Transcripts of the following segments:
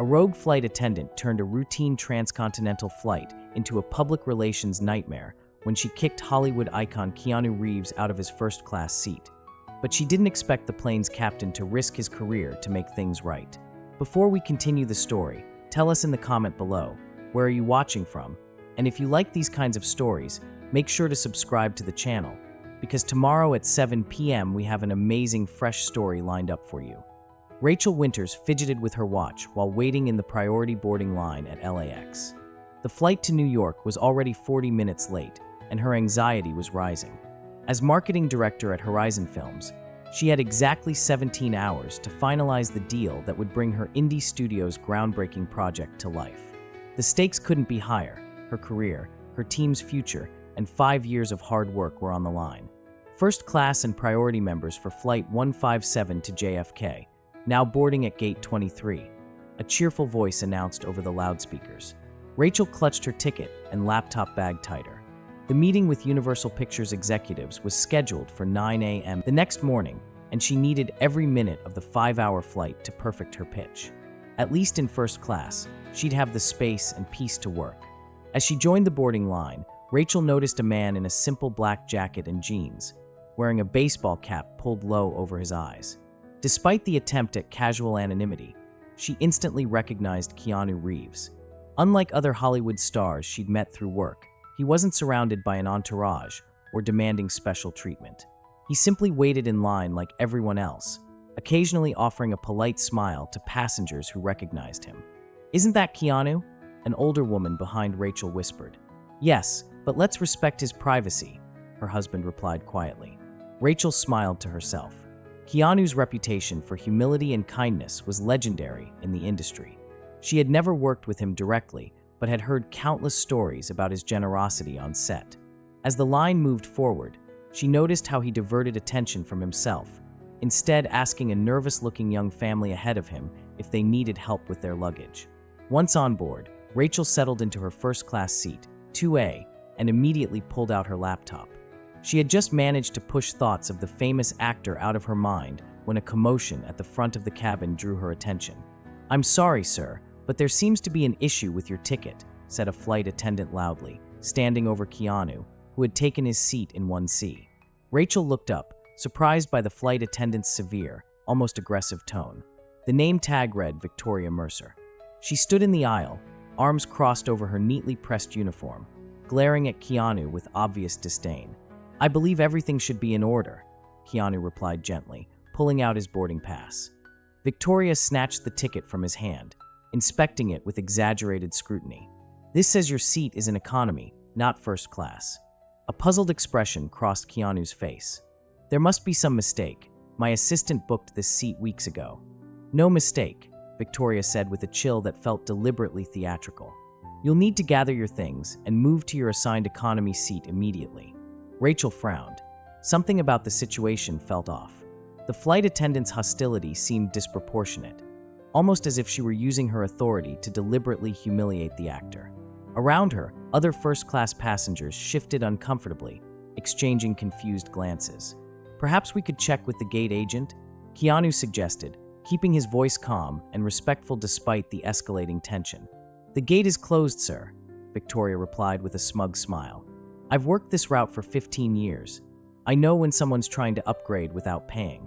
A rogue flight attendant turned a routine transcontinental flight into a public relations nightmare when she kicked Hollywood icon Keanu Reeves out of his first-class seat. But she didn't expect the plane's captain to risk his career to make things right. Before we continue the story, tell us in the comment below, where are you watching from? And if you like these kinds of stories, make sure to subscribe to the channel, because tomorrow at 7 p.m. we have an amazing fresh story lined up for you. Rachel Winters fidgeted with her watch while waiting in the priority boarding line at LAX. The flight to New York was already 40 minutes late, and her anxiety was rising. As marketing director at Horizon Films, she had exactly 17 hours to finalize the deal that would bring her indie studio's groundbreaking project to life. The stakes couldn't be higher. Her career, her team's future, and 5 years of hard work were on the line. First class and priority members for Flight 157 to JFK, now boarding at Gate 23. A cheerful voice announced over the loudspeakers. Rachel clutched her ticket and laptop bag tighter. The meeting with Universal Pictures executives was scheduled for 9 a.m. the next morning, and she needed every minute of the 5-hour flight to perfect her pitch. At least in first class, she'd have the space and peace to work. As she joined the boarding line, Rachel noticed a man in a simple black jacket and jeans, wearing a baseball cap pulled low over his eyes. Despite the attempt at casual anonymity, she instantly recognized Keanu Reeves. Unlike other Hollywood stars she'd met through work, he wasn't surrounded by an entourage or demanding special treatment. He simply waited in line like everyone else, occasionally offering a polite smile to passengers who recognized him. "Isn't that Keanu?" An older woman behind Rachel whispered. "Yes, but let's respect his privacy," her husband replied quietly. Rachel smiled to herself. Keanu's reputation for humility and kindness was legendary in the industry. She had never worked with him directly, but had heard countless stories about his generosity on set. As the line moved forward, she noticed how he diverted attention from himself, instead asking a nervous-looking young family ahead of him if they needed help with their luggage. Once on board, Rachel settled into her first-class seat, 2A, and immediately pulled out her laptop. She had just managed to push thoughts of the famous actor out of her mind when a commotion at the front of the cabin drew her attention. "I'm sorry, sir, but there seems to be an issue with your ticket," said a flight attendant loudly, standing over Keanu, who had taken his seat in 1C. Rachel looked up, surprised by the flight attendant's severe, almost aggressive tone. The name tag read Victoria Mercer. She stood in the aisle, arms crossed over her neatly pressed uniform, glaring at Keanu with obvious disdain. "I believe everything should be in order," Keanu replied gently, pulling out his boarding pass. Victoria snatched the ticket from his hand, inspecting it with exaggerated scrutiny. "This says your seat is in economy, not first class." A puzzled expression crossed Keanu's face. "There must be some mistake. My assistant booked this seat weeks ago." "No mistake," Victoria said with a chill that felt deliberately theatrical. "You'll need to gather your things and move to your assigned economy seat immediately." Rachel frowned. Something about the situation felt off. The flight attendant's hostility seemed disproportionate, almost as if she were using her authority to deliberately humiliate the actor. Around her, other first-class passengers shifted uncomfortably, exchanging confused glances. "Perhaps we could check with the gate agent?" Keanu suggested, keeping his voice calm and respectful despite the escalating tension. "The gate is closed, sir," Victoria replied with a smug smile. "I've worked this route for 15 years. I know when someone's trying to upgrade without paying."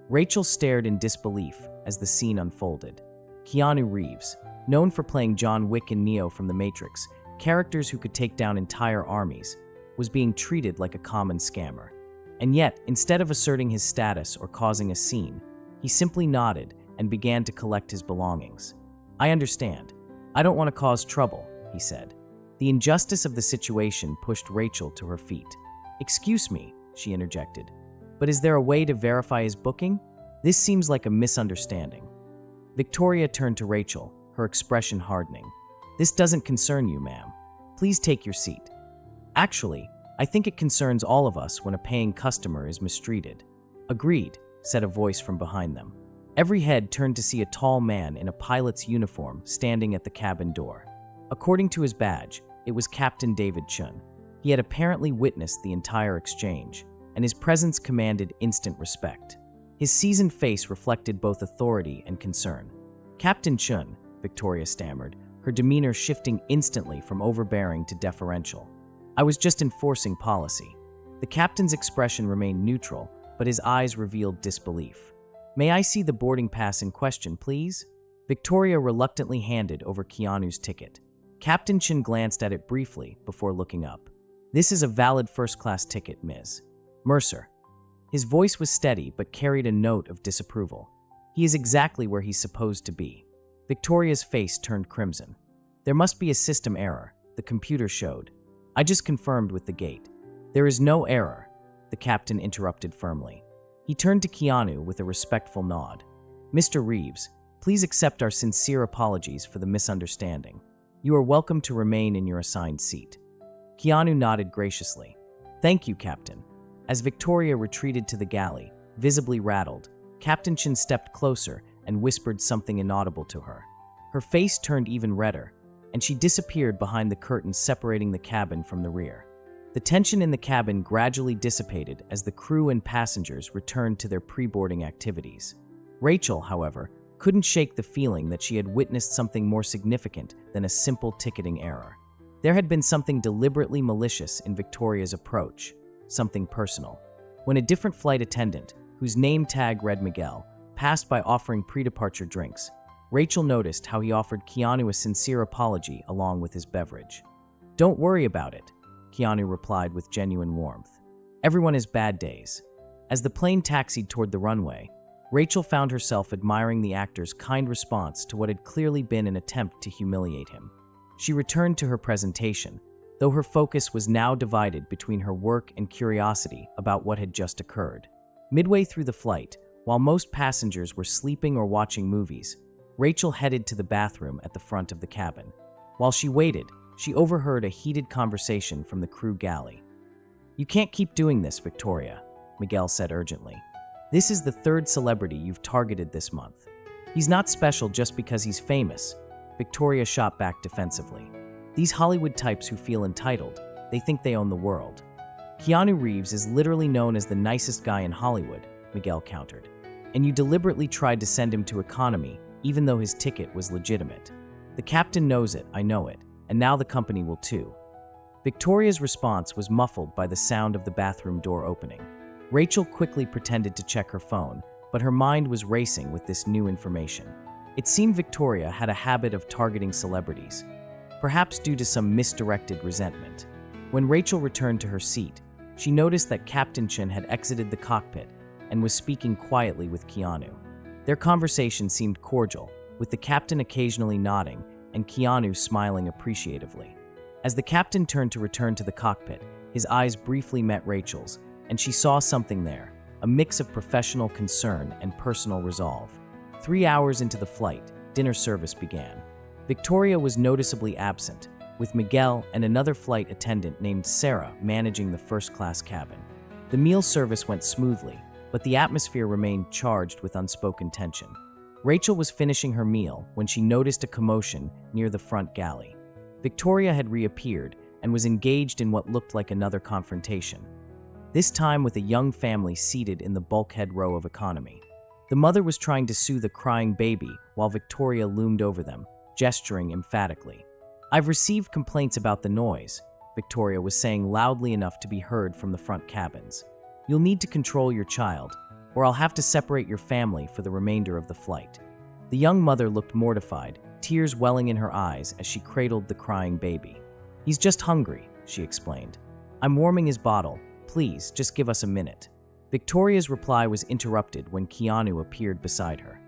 Rachel stared in disbelief as the scene unfolded. Keanu Reeves, known for playing John Wick and Neo from The Matrix, characters who could take down entire armies, was being treated like a common scammer. And yet, instead of asserting his status or causing a scene, he simply nodded and began to collect his belongings. "I understand. I don't want to cause trouble," he said. The injustice of the situation pushed Rachel to her feet. "Excuse me," she interjected, "but is there a way to verify his booking? This seems like a misunderstanding." Victoria turned to Rachel, her expression hardening. "This doesn't concern you, ma'am. Please take your seat." "Actually, I think it concerns all of us when a paying customer is mistreated." "Agreed," said a voice from behind them. Every head turned to see a tall man in a pilot's uniform standing at the cabin door. According to his badge, it was Captain David Chen. He had apparently witnessed the entire exchange, and his presence commanded instant respect. His seasoned face reflected both authority and concern. "Captain Chen, Victoria stammered, her demeanor shifting instantly from overbearing to deferential. "I was just enforcing policy." The captain's expression remained neutral, but his eyes revealed disbelief. "May I see the boarding pass in question, please?" Victoria reluctantly handed over Keanu's ticket. Captain Chen glanced at it briefly before looking up. "This is a valid first-class ticket, Ms. Mercer." His voice was steady but carried a note of disapproval. "He is exactly where he's supposed to be." Victoria's face turned crimson. "There must be a system error," the computer showed. "I just confirmed with the gate." "There is no error," the captain interrupted firmly. He turned to Keanu with a respectful nod. "Mr. Reeves, please accept our sincere apologies for the misunderstanding. You are welcome to remain in your assigned seat." Keanu nodded graciously. "Thank you, Captain." As Victoria retreated to the galley, visibly rattled, Captain Chen stepped closer and whispered something inaudible to her. Her face turned even redder, and she disappeared behind the curtain separating the cabin from the rear. The tension in the cabin gradually dissipated as the crew and passengers returned to their pre-boarding activities. Rachel, however, couldn't shake the feeling that she had witnessed something more significant than a simple ticketing error. There had been something deliberately malicious in Victoria's approach, something personal. When a different flight attendant, whose name tag read Miguel, passed by offering pre-departure drinks, Rachel noticed how he offered Keanu a sincere apology along with his beverage. "Don't worry about it," Keanu replied with genuine warmth. "Everyone has bad days." As the plane taxied toward the runway, Rachel found herself admiring the actor's kind response to what had clearly been an attempt to humiliate him. She returned to her presentation, though her focus was now divided between her work and curiosity about what had just occurred. Midway through the flight, while most passengers were sleeping or watching movies, Rachel headed to the bathroom at the front of the cabin. While she waited, she overheard a heated conversation from the crew galley. "You can't keep doing this, Victoria," Miguel said urgently. "This is the third celebrity you've targeted this month. He's not special just because he's famous," Victoria shot back defensively. "These Hollywood types who feel entitled, they think they own the world." "Keanu Reeves is literally known as the nicest guy in Hollywood," Miguel countered. "And you deliberately tried to send him to economy, even though his ticket was legitimate. The captain knows it, I know it, and now the company will too." Victoria's response was muffled by the sound of the bathroom door opening. Rachel quickly pretended to check her phone, but her mind was racing with this new information. It seemed Victoria had a habit of targeting celebrities, perhaps due to some misdirected resentment. When Rachel returned to her seat, she noticed that Captain Chen had exited the cockpit and was speaking quietly with Keanu. Their conversation seemed cordial, with the captain occasionally nodding and Keanu smiling appreciatively. As the captain turned to return to the cockpit, his eyes briefly met Rachel's, and she saw something there, a mix of professional concern and personal resolve. 3 hours into the flight, dinner service began. Victoria was noticeably absent, with Miguel and another flight attendant named Sarah managing the first-class cabin. The meal service went smoothly, but the atmosphere remained charged with unspoken tension. Rachel was finishing her meal when she noticed a commotion near the front galley. Victoria had reappeared and was engaged in what looked like another confrontation, this time with a young family seated in the bulkhead row of economy. The mother was trying to soothe a crying baby while Victoria loomed over them, gesturing emphatically. "I've received complaints about the noise," Victoria was saying loudly enough to be heard from the front cabins. "You'll need to control your child, or I'll have to separate your family for the remainder of the flight." The young mother looked mortified, tears welling in her eyes as she cradled the crying baby. "He's just hungry," she explained. "I'm warming his bottle. Please, just give us a minute." Victoria's reply was interrupted when Keanu appeared beside her.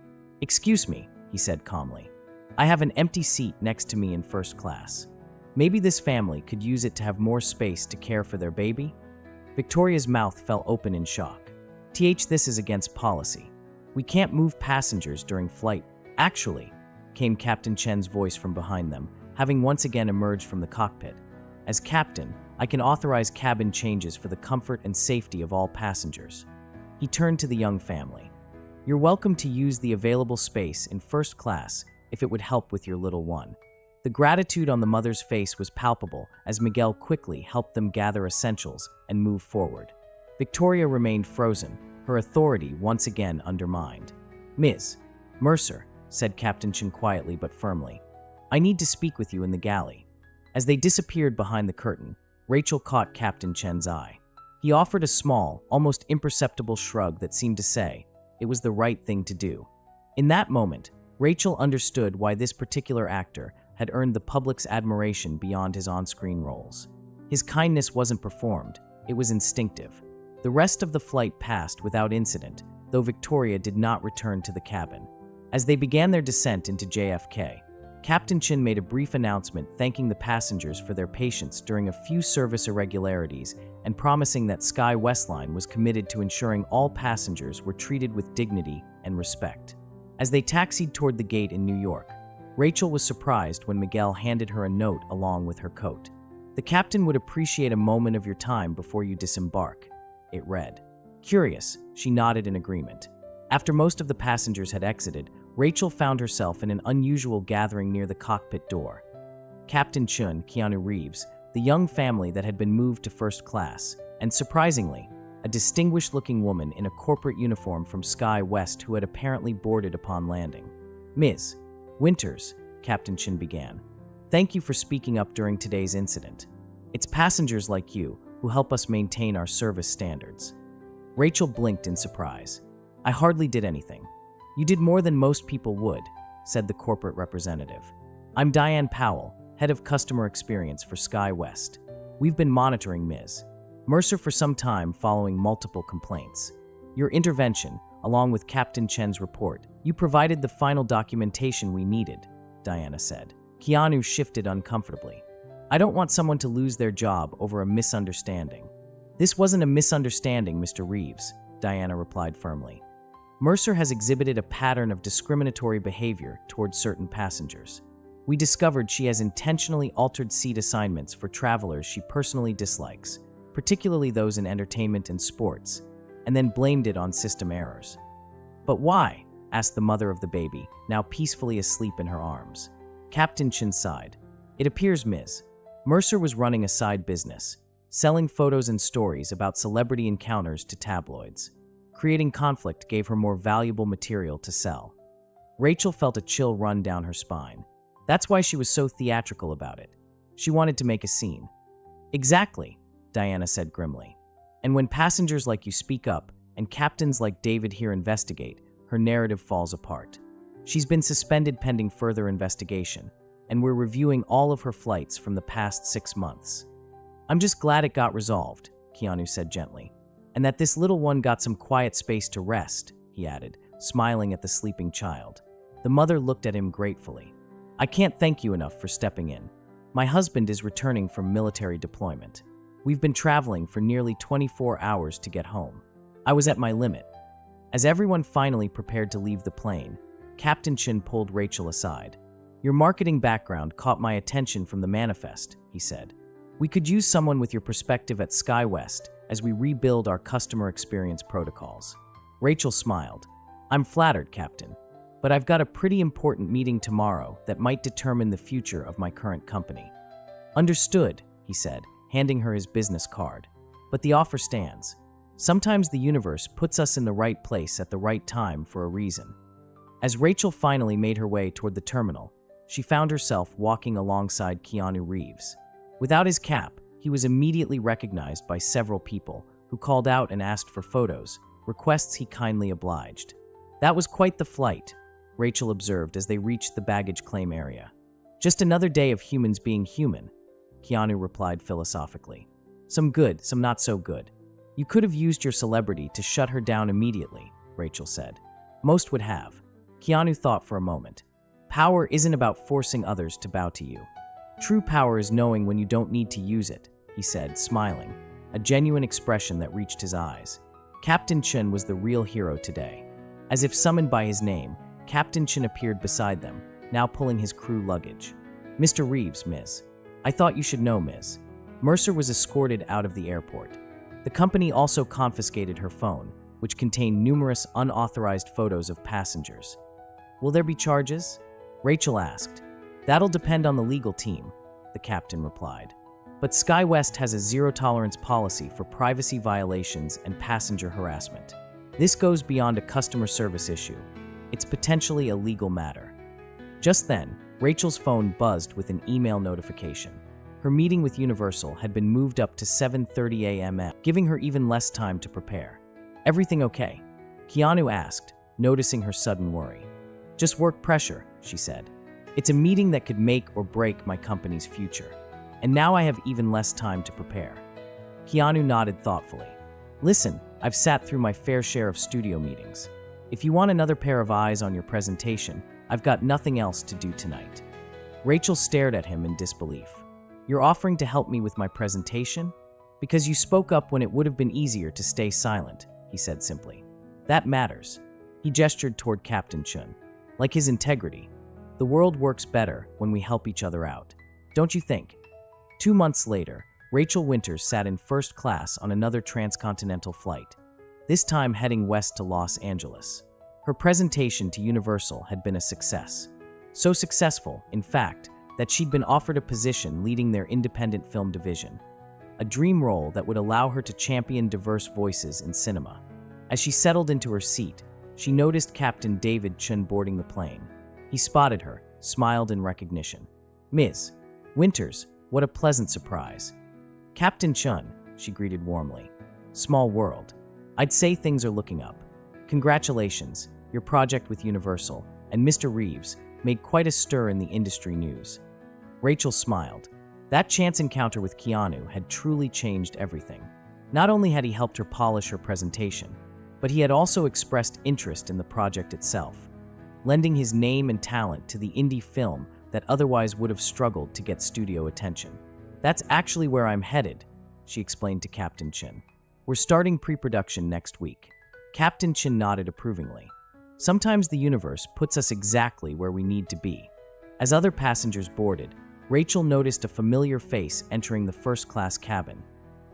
"Excuse me," he said calmly. "I have an empty seat next to me in first class. Maybe this family could use it to have more space to care for their baby?" Victoria's mouth fell open in shock. This is against policy. We can't move passengers during flight." "Actually," came Captain Chen's voice from behind them, having once again emerged from the cockpit. "As captain, I can authorize cabin changes for the comfort and safety of all passengers." He turned to the young family. "You're welcome to use the available space in first class if it would help with your little one." The gratitude on the mother's face was palpable as Miguel quickly helped them gather essentials and move forward. Victoria remained frozen, her authority once again undermined. "Ms. Mercer," said Captain Chen quietly but firmly. "I need to speak with you in the galley." As they disappeared behind the curtain, Rachel caught Captain Chen's eye. He offered a small, almost imperceptible shrug that seemed to say it was the right thing to do. In that moment, Rachel understood why this particular actor had earned the public's admiration beyond his on-screen roles. His kindness wasn't performed, it was instinctive. The rest of the flight passed without incident, though Victoria did not return to the cabin. As they began their descent into JFK, Captain Chen made a brief announcement thanking the passengers for their patience during a few service irregularities and promising that Sky Westline was committed to ensuring all passengers were treated with dignity and respect. As they taxied toward the gate in New York, Rachel was surprised when Miguel handed her a note along with her coat. "The captain would appreciate a moment of your time before you disembark," it read. Curious, she nodded in agreement. After most of the passengers had exited, Rachel found herself in an unusual gathering near the cockpit door. Captain Chen, Keanu Reeves, the young family that had been moved to first class, and surprisingly, a distinguished-looking woman in a corporate uniform from Sky West who had apparently boarded upon landing. "Ms. Winters," Captain Chen began, "thank you for speaking up during today's incident. It's passengers like you who help us maintain our service standards." Rachel blinked in surprise. "I hardly did anything." "You did more than most people would," said the corporate representative. "I'm Diane Powell, head of customer experience for Sky West. We've been monitoring Ms. Mercer for some time following multiple complaints. Your intervention, along with Captain Chen's report, you provided the final documentation we needed," Diana said. Keanu shifted uncomfortably. "I don't want someone to lose their job over a misunderstanding." "This wasn't a misunderstanding, Mr. Reeves," Diana replied firmly. "Mercer has exhibited a pattern of discriminatory behavior towards certain passengers. We discovered she has intentionally altered seat assignments for travelers she personally dislikes, particularly those in entertainment and sports, and then blamed it on system errors." "But why?" asked the mother of the baby, now peacefully asleep in her arms. Captain Chen sighed. "It appears Ms. Mercer was running a side business, selling photos and stories about celebrity encounters to tabloids. Creating conflict gave her more valuable material to sell." Rachel felt a chill run down her spine. That's why she was so theatrical about it. She wanted to make a scene. "Exactly," Diana said grimly. "And when passengers like you speak up, and captains like David here investigate, her narrative falls apart. She's been suspended pending further investigation, and we're reviewing all of her flights from the past 6 months." "I'm just glad it got resolved," Keanu said gently. "And that this little one got some quiet space to rest," he added, smiling at the sleeping child. The mother looked at him gratefully. "I can't thank you enough for stepping in. My husband is returning from military deployment. We've been traveling for nearly 24 hours to get home. I was at my limit." As everyone finally prepared to leave the plane, Captain Chen pulled Rachel aside. "Your marketing background caught my attention from the manifest," he said. "We could use someone with your perspective at Sky West as we rebuild our customer experience protocols." Rachel smiled. "I'm flattered, Captain, but I've got a pretty important meeting tomorrow that might determine the future of my current company." "Understood," he said, handing her his business card. "But the offer stands. Sometimes the universe puts us in the right place at the right time for a reason." As Rachel finally made her way toward the terminal, she found herself walking alongside Keanu Reeves. Without his cap, he was immediately recognized by several people who called out and asked for photos, requests he kindly obliged. "That was quite the flight," Rachel observed as they reached the baggage claim area. "Just another day of humans being human," Keanu replied philosophically. "Some good, some not so good. You could have used your celebrity to shut her down immediately," Rachel said. "Most would have." Keanu thought for a moment. "Power isn't about forcing others to bow to you. True power is knowing when you don't need to use it," he said, smiling, a genuine expression that reached his eyes. Captain Chen was the real hero today. As if summoned by his name, Captain Chen appeared beside them, now pulling his crew luggage. "Mr. Reeves, Ms. I thought you should know, Ms. Mercer was escorted out of the airport. The company also confiscated her phone, which contained numerous unauthorized photos of passengers." "Will there be charges?" Rachel asked. "That'll depend on the legal team," the captain replied. "But Sky West has a zero-tolerance policy for privacy violations and passenger harassment. This goes beyond a customer service issue. It's potentially a legal matter. Just then, Rachel's phone buzzed with an email notification. Her meeting with Universal had been moved up to 7:30 a.m., giving her even less time to prepare. "Everything okay?" Keanu asked, noticing her sudden worry. "Just work pressure," she said. "It's a meeting that could make or break my company's future. And now I have even less time to prepare." Keanu nodded thoughtfully. "Listen, I've sat through my fair share of studio meetings. If you want another pair of eyes on your presentation, I've got nothing else to do tonight." Rachel stared at him in disbelief. "You're offering to help me with my presentation? Because you spoke up when it would have been easier to stay silent," he said simply. "That matters." He gestured toward Captain Chen. "Like his integrity. The world works better when we help each other out. Don't you think?" 2 months later, Rachel Winters sat in first class on another transcontinental flight, this time heading west to Los Angeles. Her presentation to Universal had been a success. So successful, in fact, that she'd been offered a position leading their independent film division, a dream role that would allow her to champion diverse voices in cinema. As she settled into her seat, she noticed Captain David Chen boarding the plane. He spotted her, smiled in recognition. "Ms. Winters, what a pleasant surprise." "Captain Chen," she greeted warmly. "Small world. I'd say things are looking up. Congratulations, your project with Universal and Mr. Reeves made quite a stir in the industry news." Rachel smiled. That chance encounter with Keanu had truly changed everything. Not only had he helped her polish her presentation, but he had also expressed interest in the project itself, lending his name and talent to the indie film that otherwise would have struggled to get studio attention. "That's actually where I'm headed," she explained to Captain Chen. "We're starting pre-production next week." Captain Chen nodded approvingly. Sometimes the universe puts us exactly where we need to be. As other passengers boarded, Rachel noticed a familiar face entering the first-class cabin.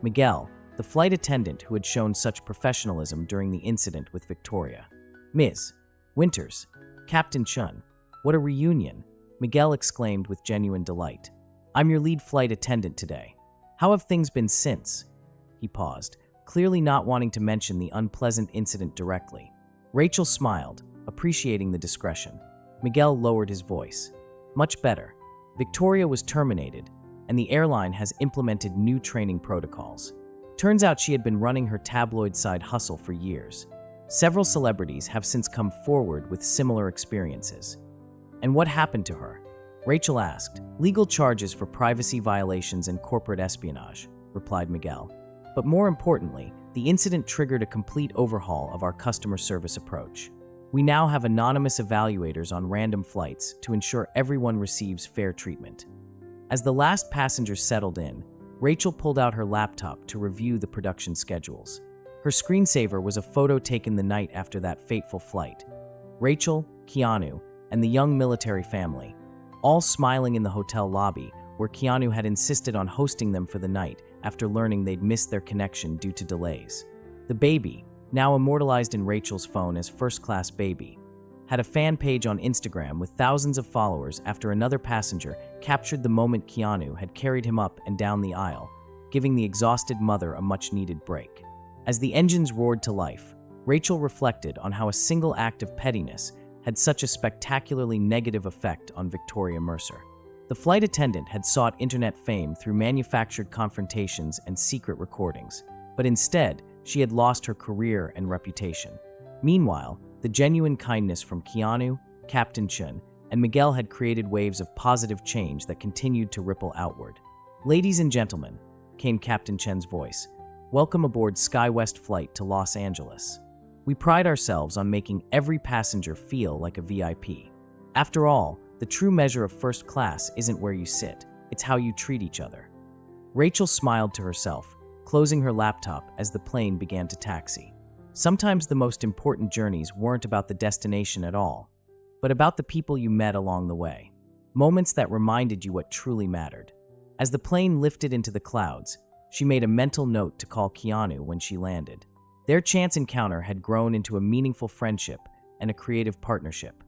Miguel, the flight attendant who had shown such professionalism during the incident with Victoria. "Ms. Winters, Captain Chen, what a reunion," Miguel exclaimed with genuine delight. "I'm your lead flight attendant today. How have things been since?" He paused, clearly not wanting to mention the unpleasant incident directly. Rachel smiled, appreciating the discretion. Miguel lowered his voice. "Much better. Victoria was terminated, and the airline has implemented new training protocols. Turns out she had been running her tabloid side hustle for years. Several celebrities have since come forward with similar experiences." "And what happened to her?" Rachel asked. "Legal charges for privacy violations and corporate espionage," replied Miguel. "But more importantly, the incident triggered a complete overhaul of our customer service approach. We now have anonymous evaluators on random flights to ensure everyone receives fair treatment." As the last passenger settled in, Rachel pulled out her laptop to review the production schedules. Her screensaver was a photo taken the night after that fateful flight. Rachel, Keanu, and the young military family, all smiling in the hotel lobby where Keanu had insisted on hosting them for the night after learning they'd missed their connection due to delays. The baby, now immortalized in Rachel's phone as First Class Baby, had a fan page on Instagram with thousands of followers after another passenger captured the moment Keanu had carried him up and down the aisle, giving the exhausted mother a much-needed break. As the engines roared to life, Rachel reflected on how a single act of pettiness had such a spectacularly negative effect on Victoria Mercer. The flight attendant had sought internet fame through manufactured confrontations and secret recordings, but instead, she had lost her career and reputation. Meanwhile, the genuine kindness from Keanu, Captain Chen, and Miguel had created waves of positive change that continued to ripple outward. "Ladies and gentlemen," came Captain Chen's voice, "welcome aboard SkyWest flight to Los Angeles. We pride ourselves on making every passenger feel like a VIP. After all, the true measure of first class isn't where you sit, it's how you treat each other." Rachel smiled to herself, closing her laptop as the plane began to taxi. Sometimes the most important journeys weren't about the destination at all, but about the people you met along the way. Moments that reminded you what truly mattered. As the plane lifted into the clouds, she made a mental note to call Keanu when she landed. Their chance encounter had grown into a meaningful friendship and a creative partnership.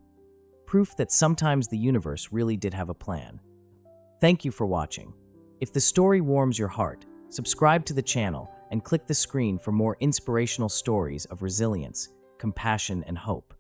Proof that sometimes the universe really did have a plan. Thank you for watching. If the story warms your heart, subscribe to the channel and click the screen for more inspirational stories of resilience, compassion, and hope.